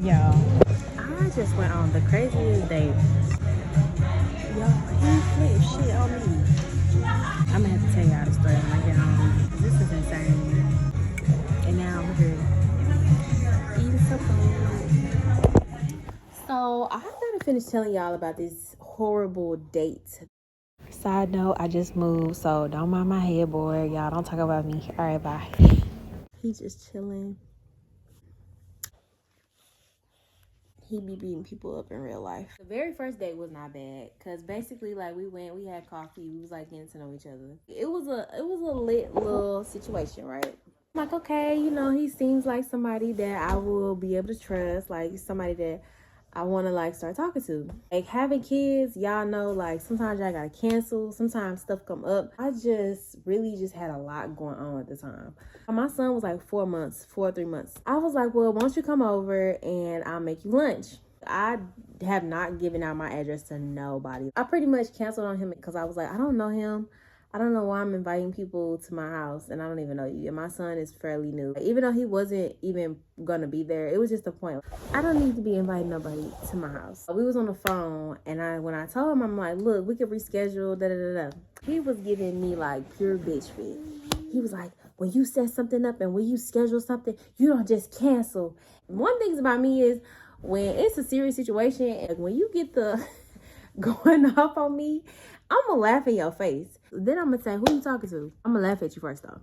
Y'all, I just went on the craziest date. Y'all, he flipped shit on me. I'm gonna have to tell y'all the story when I get home. This is insane. And now I'm here eating something. So I gotta finish telling y'all about this horrible date. Side note, I just moved, so don't mind my headboard. Y'all don't talk about me. All right, bye. He just chilling. He be beating people up in real life. The very first date was not bad, cause basically like we had coffee, we was like getting to know each other. It was a lit little situation, right? I'm like, okay, he seems like somebody that I will be able to trust, like somebody that I want to like start talking to. Like having kids, y'all know, like sometimes y'all gotta cancel, sometimes stuff come up. I just really just had a lot going on at the time. My son was like 4 months, 3 months. I was like, well, why don't you come over and I'll make you lunch? I have not given out my address to nobody. I pretty much canceled on him because I was like, I don't know him. I don't know why I'm inviting people to my house and I don't even know you. And my son is fairly new. Even though he wasn't even gonna be there, it was just a point. I don't need to be inviting nobody to my house. We was on the phone and when I told him, I'm like, look, we could reschedule, da-da-da-da. He was giving me like pure bitch fit. He was like, when you set something up and when you schedule something, you don't just cancel. One thing about me is when it's a serious situation and when you get the going off on me, I'm gonna laugh in your face. Then I'm gonna say, who you talking to? I'm gonna laugh at you first though.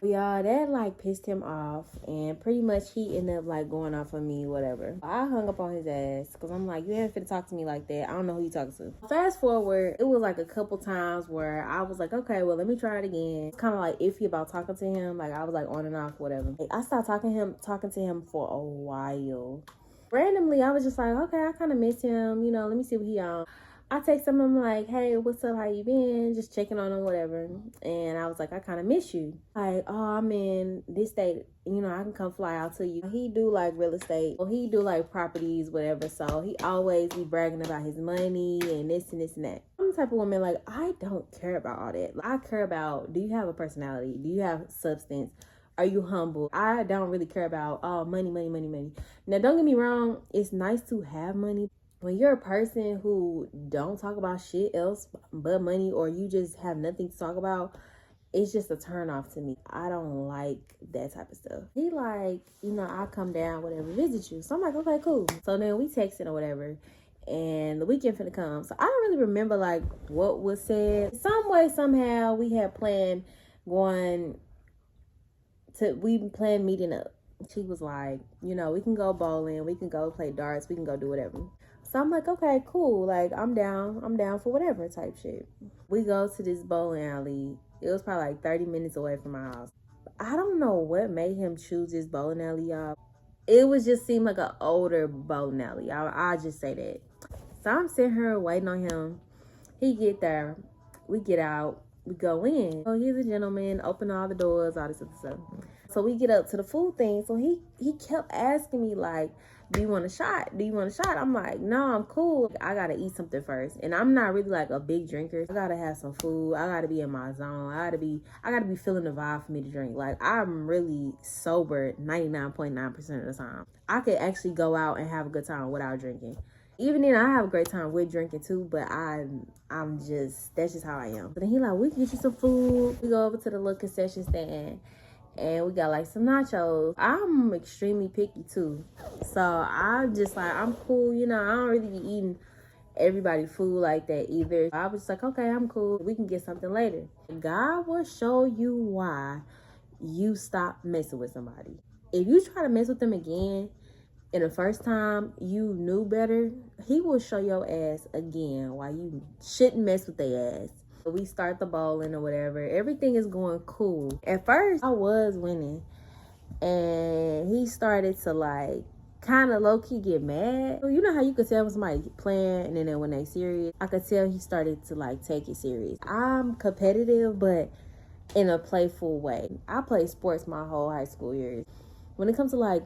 Y'all, that like pissed him off and pretty much he ended up like going off on me, whatever. I hung up on his ass because I'm like, you ain't finna talk to me like that. I don't know who you talking to. Fast forward, it was like a couple times where I was like, okay, well, let me try it again. It's kind of like iffy about talking to him. Like I was like on and off, whatever. I stopped talking to him for a while. Randomly, I was just like, okay, I kind of miss him. Let me see what he on. I text him, I'm like, hey, what's up? How you been? Just checking on him, whatever. And I was like, I kind of miss you. Like, oh, I'm in this state. I can come fly out to you. He do like real estate. Or he do like properties, whatever. So he always be bragging about his money and this and this and that. I'm the type of woman, like, I don't care about all that. I care about, do you have a personality? Do you have substance? Are you humble? I don't really care about, oh, money, money, money, money. Now, don't get me wrong. It's nice to have money. When you're a person who don't talk about shit else but money, or you just have nothing to talk about, it's just a turn off to me. I don't like that type of stuff. He like, I'll come down, whatever, visit you. So I'm like, okay, cool. So then we texting or whatever, and the weekend finna come. So I don't really remember like what was said. Some way, somehow, we had planned meeting up. She was like, we can go bowling, we can go play darts, we can go do whatever. So I'm like, okay, cool. Like, I'm down for whatever type shit. We go to this bowling alley. It was probably like 30 minutes away from my house. I don't know what made him choose this bowling alley, y'all. It was just seemed like an older bowling alley. I'll just say that. So I'm sitting here waiting on him. He get there. We get out. We go in. Oh, he's a gentleman. Open all the doors, all this other stuff. So we get up to the food thing. So he kept asking me like, do you want a shot? Do you want a shot? I'm like, no, I'm cool. I gotta eat something first. And I'm not really like a big drinker. I gotta have some food. I gotta be in my zone. I gotta be feeling the vibe for me to drink. Like, I'm really sober 99.9% of the time. I could actually go out and have a good time without drinking. Even then, I have a great time with drinking too, but that's just how I am. But then he like, we can get you some food. We go over to the little concession stand and we got like some nachos. I'm extremely picky too. So I'm just like, I'm cool. I don't really be eating everybody food like that either. I was like, okay, I'm cool. We can get something later. God will show you why you stop messing with somebody. If you try to mess with them again, and the first time you knew better, he will show your ass again why you shouldn't mess with their ass. We start the bowling or whatever. Everything is going cool. At first, I was winning. And he started to like kind of low-key get mad. You know how you could tell when somebody playing and then when they serious? I could tell he started to like take it serious. I'm competitive, but in a playful way. I played sports my whole high school years. When it comes to like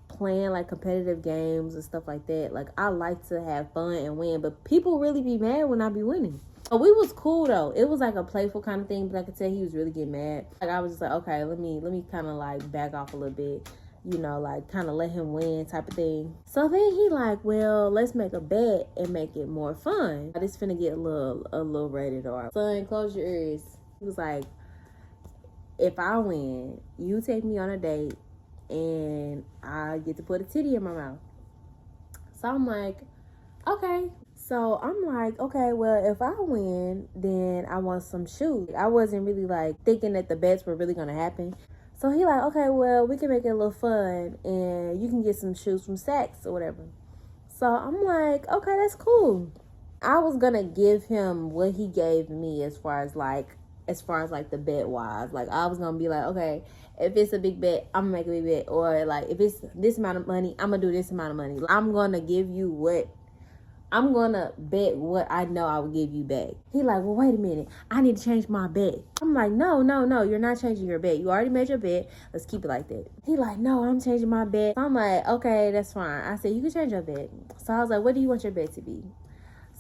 playing like competitive games and stuff like that, like I like to have fun and win, but people really be mad when I be winning. But we was cool though. It was like a playful kind of thing, but I could tell he was really getting mad. Like I was just like, okay, let me kind of like back off a little bit. you know, like kind of let him win type of thing. So then he like, well, let's make a bet and make it more fun. This finna get a little rated R. Son, close your ears. He was like, if I win, you take me on a date and I get to put a titty in my mouth. So I'm like, okay. So I'm like, okay, well, if I win, then I want some shoes. I wasn't really like thinking that the bets were really gonna happen. So he like, okay, well, we can make it a little fun and you can get some shoes from Saks or whatever. So I'm like, okay, that's cool. I was gonna give him what he gave me as far as like the bet wise. Like I was gonna be like, okay, if it's a big bet, I'm gonna make a big bet. Or like if it's this amount of money, I'm gonna do this amount of money. I'm gonna give you what I'm gonna bet what I know I will give you back. He like, well, wait a minute. I need to change my bet. I'm like, no. You're not changing your bet. You already made your bet. Let's keep it like that. He like, no, I'm changing my bet. I'm like, okay, that's fine. I said, you can change your bet. So I was like, what do you want your bet to be?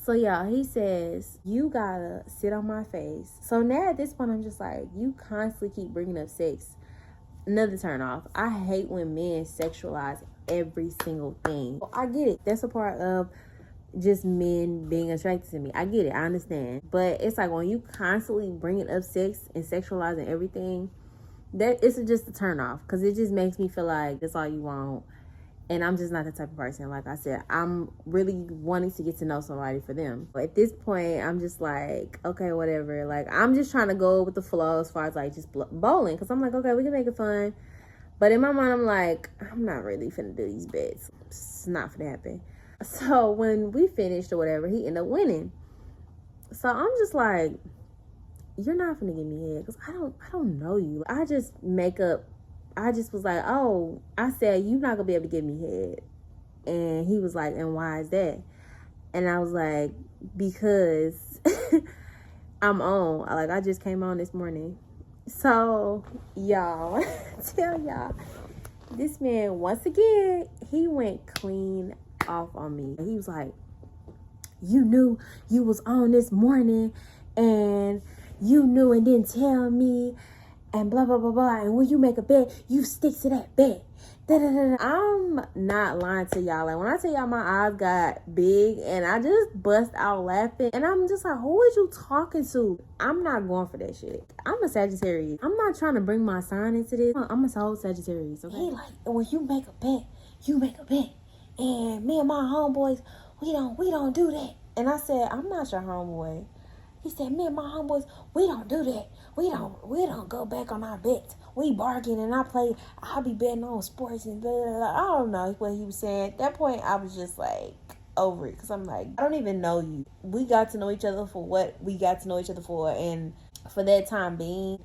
So yeah, he says, you gotta sit on my face. So now at this point, I'm just like, you constantly keep bringing up sex. Another turn off. I hate when men sexualize every single thing. I get it. That's a part of just men being attracted to me. I get it. I understand. But it's like when you constantly bringing up sex and sexualizing everything, that it's just a turn off. Because it just makes me feel like that's all you want. And I'm just not the type of person. Like I said, I'm really wanting to get to know somebody for them. But at this point, I'm just like, okay, whatever. Like, I'm just trying to go with the flow as far as like just bowling. Because I'm like, okay, we can make it fun. But in my mind, I'm like, I'm not really finna do these bets. It's not finna happen. So when we finished or whatever, he ended up winning. So I'm just like, you're not finna give me head because I don't know you. I just was like, oh, I said, you're not gonna be able to give me head. And he was like, and why is that? And I was like, because I'm on. Like, I just came on this morning. So y'all, tell y'all, this man, once again, he went clean off on me. He was like, you knew you was on this morning and you knew and didn't tell me and blah blah blah blah, and when you make a bet, you stick to that bet. Da-da-da-da. I'm not lying to y'all. Like when I tell y'all my eyes got big and I just bust out laughing and I'm just like, who is you talking to? I'm not going for that shit. I'm a Sagittarius. I'm not trying to bring my sign into this. I'm a whole Sagittarius. Okay? He like, when you make a bet, you make a bet. And me and my homeboys, we don't do that. And I said, I'm not your homeboy. He said, me and my homeboys, we don't do that. We don't go back on our bets. We bargain and I'll be betting on sports and blah, blah, blah. I don't know what he was saying. At that point, I was just like over it. Because I'm like, I don't even know you. We got to know each other for what we got to know each other for. And for that time being,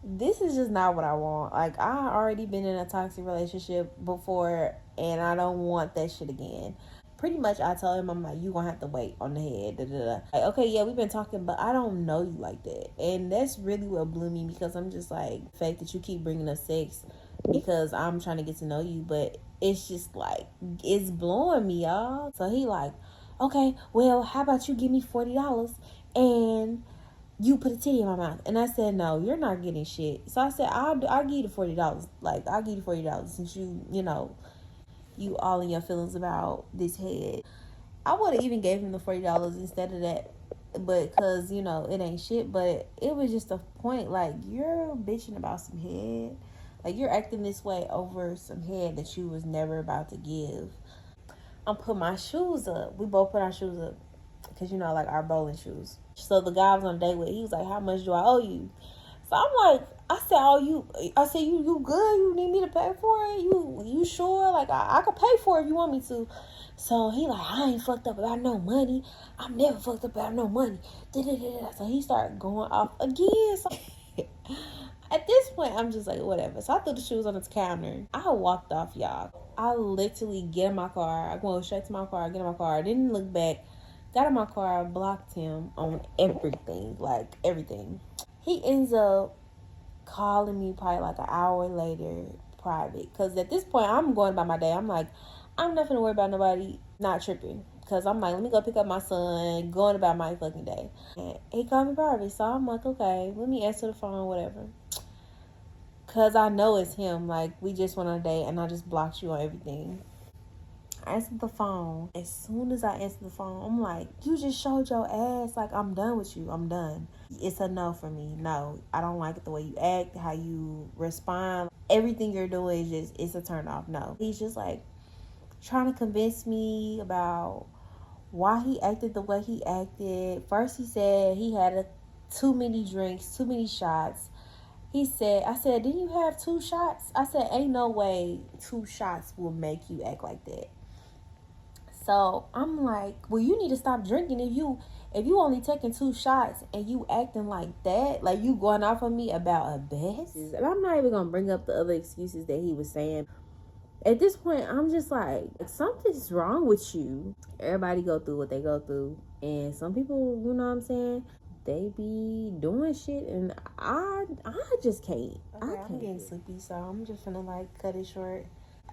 this is just not what I want. Like, I already been in a toxic relationship before and I don't want that shit again. Pretty much I told him, I'm like, you gonna have to wait on the head. Da, da, da. Like, okay, yeah, we've been talking, but I don't know you like that. And that's really what blew me because I'm just like, the fact that you keep bringing up sex because I'm trying to get to know you, but it's just like, it's blowing me, y'all. So he like, okay, well, how about you give me $40 and you put a titty in my mouth? And I said, no, you're not getting shit. So I said, I'll give you the $40. Like, I'll give you $40 since you know, you all in your feelings about this head. I would have even gave him the $40 instead of that, but because, you know, it ain't shit. But it was just a point, like, you're bitching about some head. Like, you're acting this way over some head that you was never about to give. I'm putting my shoes up. We both put our shoes up because, you know, like our bowling shoes. So the guy I was on a date with, he was like, how much do I owe you? So I'm like, I said, you good? You need me to pay for it? You sure? Like, I could pay for it if you want me to. So he like, I ain't fucked up about no money. I'm never fucked up about no money. Da-da-da-da. So he started going off again. So at this point, I'm just like, whatever. So I threw the shoes on his counter. I walked off, y'all. I literally get in my car. I go straight to my car, get in my car. Didn't look back. Got in my car, blocked him on everything. Like, everything. He ends up calling me probably like an hour later, private. Because at this point, I'm going about my day. I'm like, I'm not gonna worry about nobody, not tripping. Because I'm like, let me go pick up my son, going about my fucking day. And he called me private. So I'm like, okay, let me answer the phone, whatever. Cause I know it's him. Like, we just went on a date and I just blocked you on everything. I answered the phone. As soon as I answered the phone, I'm like, you just showed your ass. Like, I'm done with you. I'm done. It's a no for me. No, I don't like it the way you act, how you respond. Everything you're doing is just, it's a turn off. No. He's just like trying to convince me about why he acted the way he acted. First, he said he had too many drinks, too many shots. I said, didn't you have 2 shots? I said, ain't no way 2 shots will make you act like that. So I'm like, well, you need to stop drinking if you only taking 2 shots and you acting like that, like you going off on me about a best. And I'm not even gonna bring up the other excuses that he was saying. At this point, I'm just like something's wrong with you. Everybody go through what they go through, and some people, you know what I'm saying, they be doing shit, and I just can't. Okay, I'm getting sleepy, so I'm just gonna like cut it short.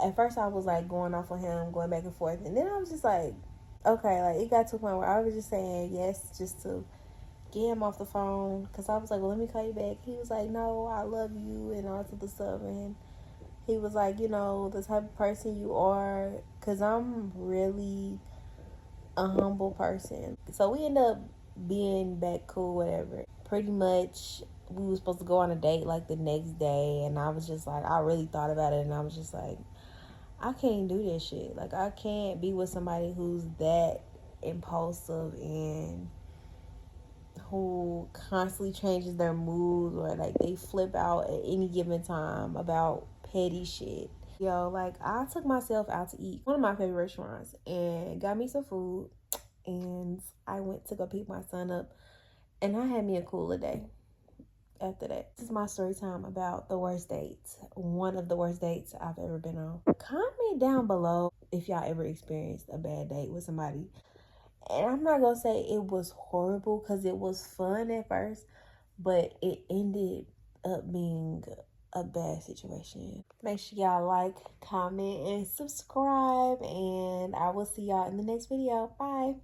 At first I was like going off on him, going back and forth, and then I was just like, okay, like it got to a point where I was just saying yes just to get him off the phone, because I was like, well, let me call you back. He was like, no, I love you and all this other stuff, and he was like, you know, the type of person you are, because I'm really a humble person. So we ended up being back cool, whatever. Pretty much we were supposed to go on a date like the next day, and I was just like, I really thought about it, and I was just like, I can't do this shit. Like, I can't be with somebody who's that impulsive and who constantly changes their mood, or like they flip out at any given time about petty shit. Yo, like I took myself out to eat one of my favorite restaurants and got me some food, and I went to go pick my son up, and I had me a cooler day after that. This is my story time about the worst dates. One of the worst dates I've ever been on. Comment down below if y'all ever experienced a bad date with somebody. And I'm not gonna say it was horrible, because it was fun at first, but it ended up being a bad situation. Make sure y'all like, comment, and subscribe, and I will see y'all in the next video. Bye.